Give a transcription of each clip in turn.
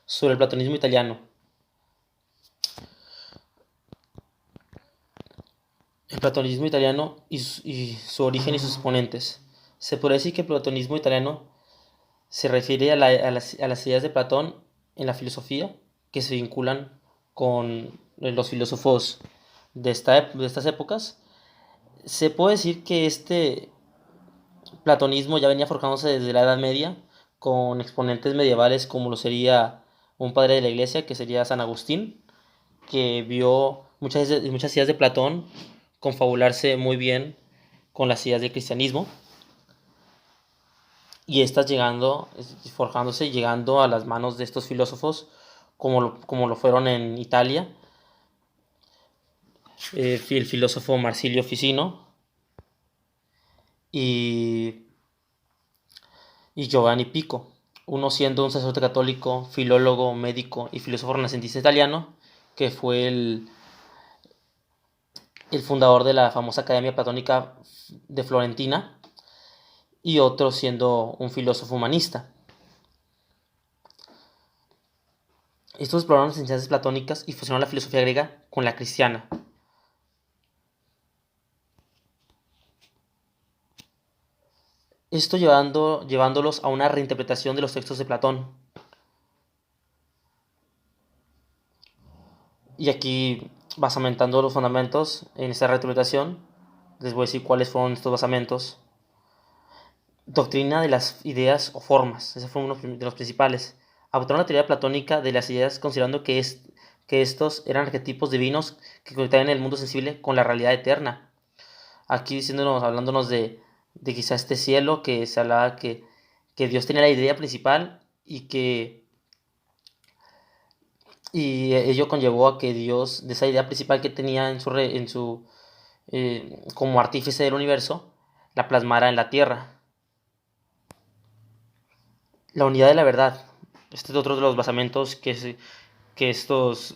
Sobre el platonismo italiano. El platonismo italiano y su origen y sus exponentes. Se podría decir que el platonismo italiano se refiere a las ideas de Platón en la filosofía que se vinculan con los filósofos de estas épocas. Se puede decir que este platonismo ya venía forjándose desde la Edad Media con exponentes medievales como lo sería un padre de la iglesia que sería San Agustín, que vio muchas ideas de Platón confabularse muy bien con las ideas del cristianismo y estas forjándose, llegando a las manos de estos filósofos como lo fueron en Italia, el filósofo Marsilio Ficino y, y Giovanni Pico, uno siendo un sacerdote católico, filólogo, médico y filósofo renacentista italiano, que fue el fundador de la famosa Academia Platónica de Florentina, y otro siendo un filósofo humanista. Estos exploraron las enseñanzas platónicas y fusionaron la filosofía griega con la cristiana. Esto llevándolos a una reinterpretación de los textos de Platón. Y aquí, basamentando los fundamentos en esta reinterpretación, les voy a decir cuáles fueron estos basamentos. Doctrina de las ideas o formas, ese fue uno de los principales. Adoptaron la teoría platónica de las ideas considerando que estos eran arquetipos divinos que conectaban el mundo sensible con la realidad eterna. Aquí hablándonos de quizá este cielo que se hablaba que Dios tenía la idea principal y ello conllevó a que Dios, de esa idea principal que tenía como artífice del universo, la plasmara en la tierra. La unidad de la verdad. Este es otro de los basamentos que estos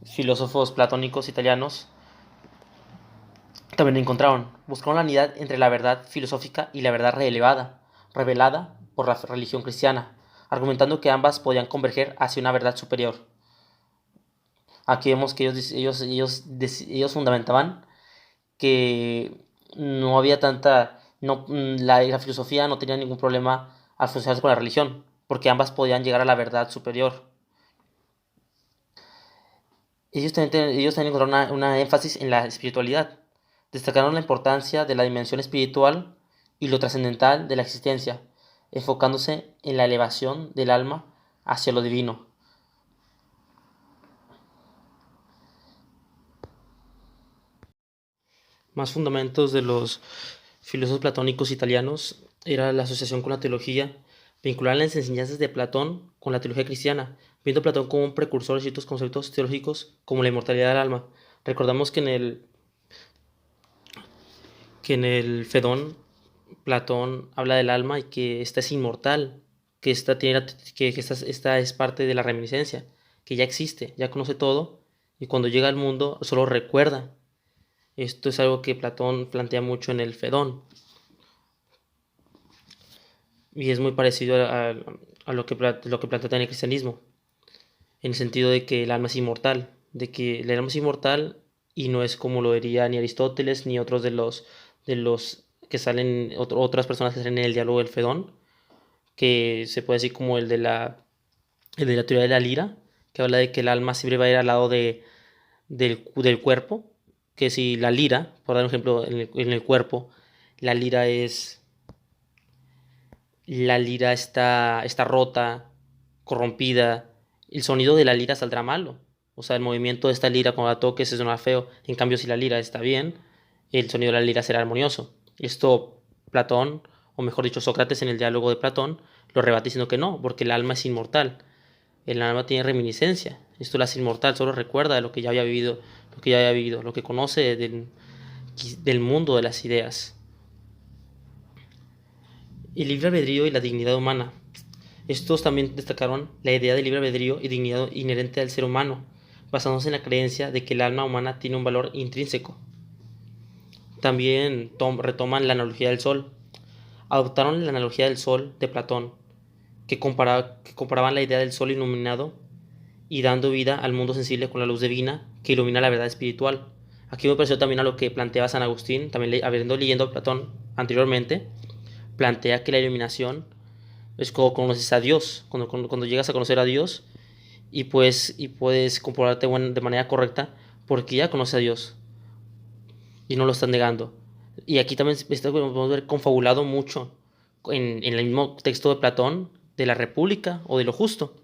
filósofos platónicos italianos también encontraron. Buscaron la unidad entre la verdad filosófica y la verdad revelada por la religión cristiana, argumentando que ambas podían converger hacia una verdad superior. Aquí vemos que ellos fundamentaban que no había la filosofía no tenía ningún problema al fusionarse con la religión, porque ambas podían llegar a la verdad superior. Ellos también encontraron una énfasis en la espiritualidad. Destacaron la importancia de la dimensión espiritual y lo trascendental de la existencia, enfocándose en la elevación del alma hacia lo divino. Más fundamentos de los filósofos platónicos italianos era la asociación con la teología, vincular las enseñanzas de Platón con la teología cristiana, viendo a Platón como un precursor de ciertos conceptos teológicos como la inmortalidad del alma. Recordamos que en el Fedón Platón habla del alma y que ésta es inmortal, que esta es parte de la reminiscencia, que ya existe, ya conoce todo y cuando llega al mundo solo recuerda. Esto es algo que Platón plantea mucho en el Fedón y es muy parecido a lo que plantea en el cristianismo, en el sentido de que el alma es inmortal, de que el alma es inmortal y no es como lo diría ni Aristóteles ni otros de los que salen, otras personas que salen en el diálogo del Fedón, que se puede decir como el de la teoría de la lira, que habla de que el alma siempre va a ir al lado del cuerpo, que si la lira, por dar un ejemplo, en el cuerpo, la lira es, la lira está rota, corrompida, el sonido de la lira saldrá malo. O sea, el movimiento de esta lira cuando la toques se suena feo. En cambio, si la lira está bien, el sonido de la lira será armonioso. Esto Platón, o mejor dicho, Sócrates en el diálogo de Platón, lo rebate diciendo que no, porque el alma es inmortal. El alma tiene reminiscencia. Esto la hace inmortal, solo recuerda de lo que ya había vivido, lo que conoce del mundo de las ideas. El libre albedrío y la dignidad humana. Estos también destacaron la idea de libre albedrío y dignidad inherente al ser humano, basándose en la creencia de que el alma humana tiene un valor intrínseco. También retoman la analogía del sol. Adoptaron la analogía del sol de Platón, que comparaban la idea del sol iluminado y dando vida al mundo sensible con la luz divina que ilumina la verdad espiritual. Aquí me pareció también a lo que planteaba San Agustín, también habiendo leyendo a Platón anteriormente, plantea que la iluminación es como conoces a Dios, cuando llegas a conocer a Dios y puedes comportarte de manera correcta porque ya conoces a Dios y no lo estás negando. Y aquí también podemos ver confabulado mucho en el mismo texto de Platón de la República o de lo justo,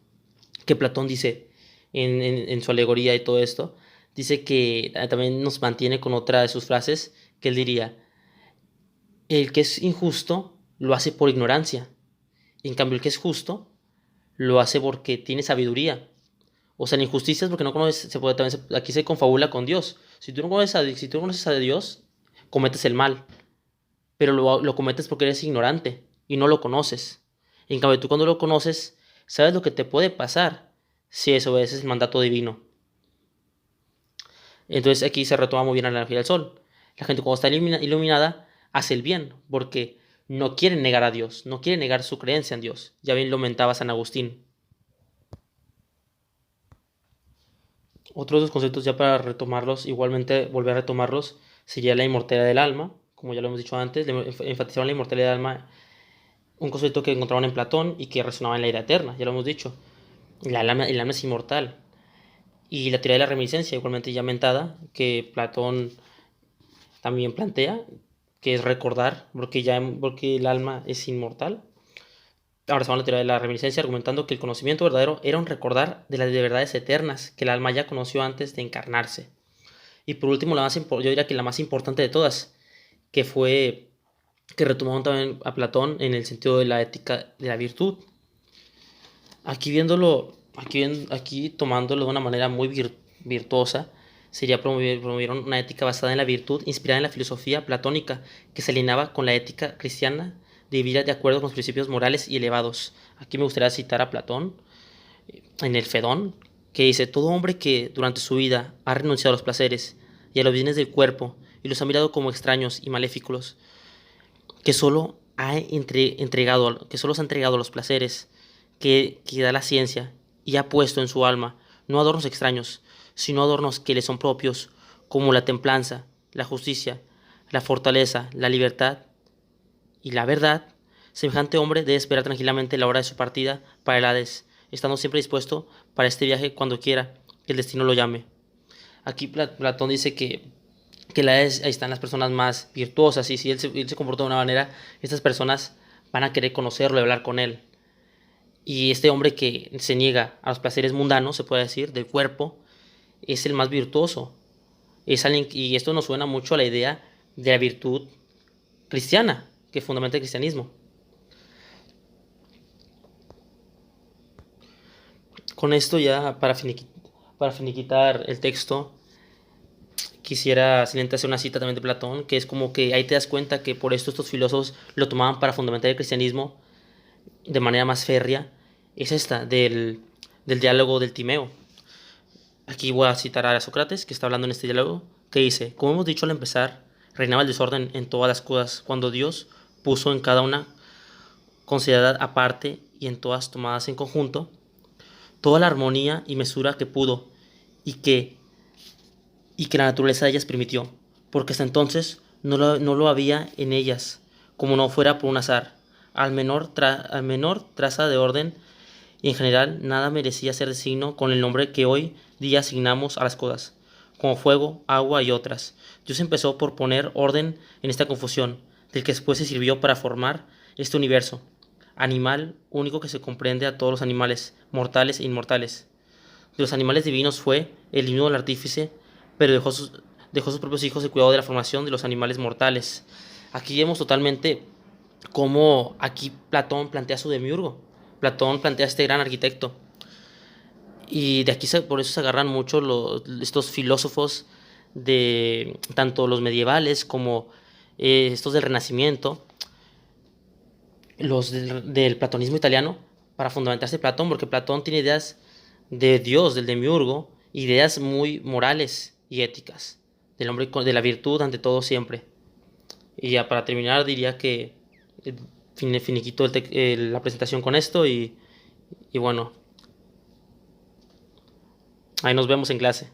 que Platón dice en su alegoría y todo esto, dice que también nos mantiene con otra de sus frases, que él diría, el que es injusto lo hace por ignorancia, y en cambio el que es justo lo hace porque tiene sabiduría. O sea, la injusticia es porque no conoces, aquí se confabula con Dios. Si tú no conoces a Dios, cometes el mal, pero lo cometes porque eres ignorante y no lo conoces. En cambio, tú cuando lo conoces, sabes lo que te puede pasar si desobedeces el mandato divino. Entonces aquí se retoma muy bien la analogía del sol. La gente cuando está iluminada hace el bien porque no quiere negar a Dios, no quiere negar su creencia en Dios. Ya bien lo mentaba San Agustín. Otros dos conceptos ya para retomarlos, igualmente volver a retomarlos, sería la inmortalidad del alma, como ya lo hemos dicho antes, enfatizaban la inmortalidad del alma, un concepto que encontraban en Platón y que resonaba en la ira eterna, ya lo hemos dicho. El alma es inmortal. Y la teoría de la reminiscencia, igualmente ya mentada, que Platón también plantea, que es recordar, porque el alma es inmortal. Ahora se va a la teoría de la reminiscencia, argumentando que el conocimiento verdadero era un recordar de las verdades eternas que el alma ya conoció antes de encarnarse. Y por último, yo diría que la más importante de todas, que fue que retomaron también a Platón en el sentido de la ética de la virtud. Aquí viéndolo, aquí tomándolo de una manera muy virtuosa, sería promover una ética basada en la virtud, inspirada en la filosofía platónica, que se alineaba con la ética cristiana de vivir de acuerdo con los principios morales y elevados. Aquí me gustaría citar a Platón en el Fedón, que dice, todo hombre que durante su vida ha renunciado a los placeres y a los bienes del cuerpo y los ha mirado como extraños y maléficos, que solo que solo se ha entregado a los placeres que da la ciencia y ha puesto en su alma no adornos extraños, sino adornos que le son propios, como la templanza, la justicia, la fortaleza, la libertad y la verdad, semejante hombre debe esperar tranquilamente la hora de su partida para el Hades, estando siempre dispuesto para este viaje cuando quiera que el destino lo llame. Aquí Platón dice que ahí están las personas más virtuosas y si él se comporta de una manera, estas personas van a querer conocerlo y hablar con él. Y este hombre que se niega a los placeres mundanos, se puede decir, del cuerpo, es el más virtuoso. Y esto nos suena mucho a la idea de la virtud cristiana, que fundamenta el cristianismo. Con esto ya, para finiquitar el texto, quisiera simplemente hacer una cita también de Platón, que es como que ahí te das cuenta que por esto estos filósofos lo tomaban para fundamentar el cristianismo de manera más férrea, es esta, del diálogo del Timeo. Aquí voy a citar a Sócrates, que está hablando en este diálogo, que dice, como hemos dicho al empezar, reinaba el desorden en todas las cosas, cuando Dios puso en cada una considerada aparte y en todas tomadas en conjunto, toda la armonía y mesura que pudo y que, y que la naturaleza de ellas permitió, porque hasta entonces no lo había en ellas, como no fuera por un azar. Al menor traza de orden y en general nada merecía ser designo con el nombre que hoy día asignamos a las cosas, como fuego, agua y otras. Dios empezó por poner orden en esta confusión, del que después se sirvió para formar este universo, animal único que se comprende a todos los animales, mortales e inmortales. De los animales divinos fue el mismo el artífice, pero dejó sus propios hijos el cuidado de la formación de los animales mortales. Aquí vemos totalmente cómo aquí Platón plantea su demiurgo. Platón plantea a este gran arquitecto. Y de aquí por eso se agarran mucho estos filósofos de tanto los medievales como estos del Renacimiento, los del platonismo italiano, para fundamentarse Platón, porque Platón tiene ideas de Dios, del demiurgo, ideas muy morales y éticas, del hombre de la virtud ante todo siempre. Y ya para terminar diría que finiquito la presentación con esto y bueno, ahí nos vemos en clase.